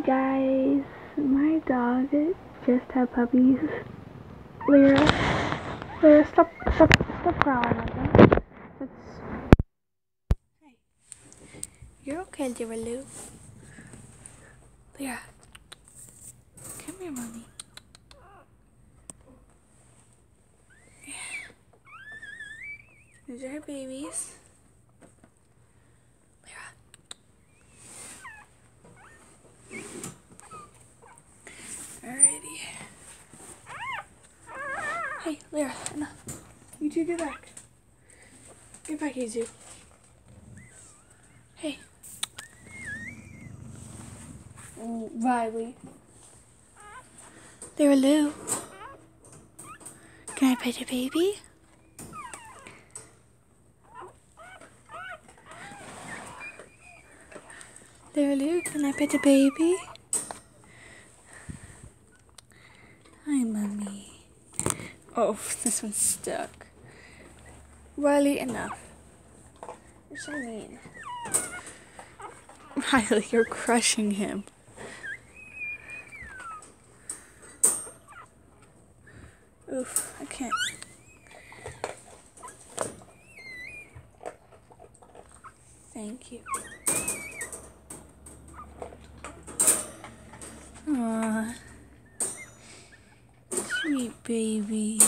guys, my dog just had puppies. Lyra, stop growling at them. Hey, you're okay, Lyra Lou. Lyra, come here, mommy. These are her babies. Alrighty. Hey, Lyra, enough. You two get back. Get back, you two. Hey. Oh, Riley. Lyra Lou. Can I pet your baby? Lyra Lou, can I pet your baby? Hi, Mommy. Oh, this one's stuck. Riley, enough. You're so mean. Riley, you're crushing him. Oof, I can't. Thank you. Aww. Sweet baby.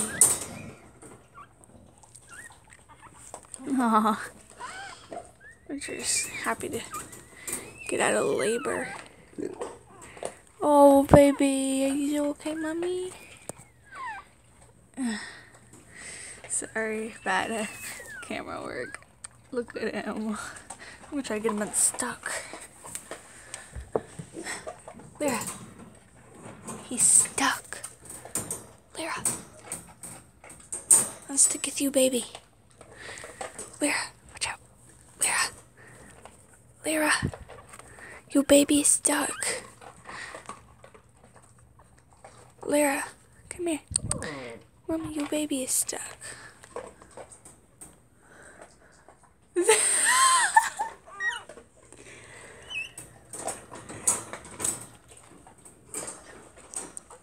Aww. I'm just happy to get out of labor. Oh, baby. Are you okay, Mommy? Sorry, bad camera work. Look at him. I'm gonna try to get him unstuck. Lyra. He's stuck. Lyra. Unstick with you, baby. Lyra, watch out. Lyra. Lyra. Your baby is stuck. Lyra, come here. Mommy, your baby is stuck.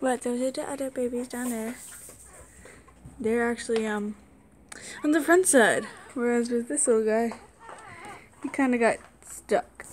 But those are the other babies down there. They're actually on the front side, whereas with this little guy, he kind of got stuck.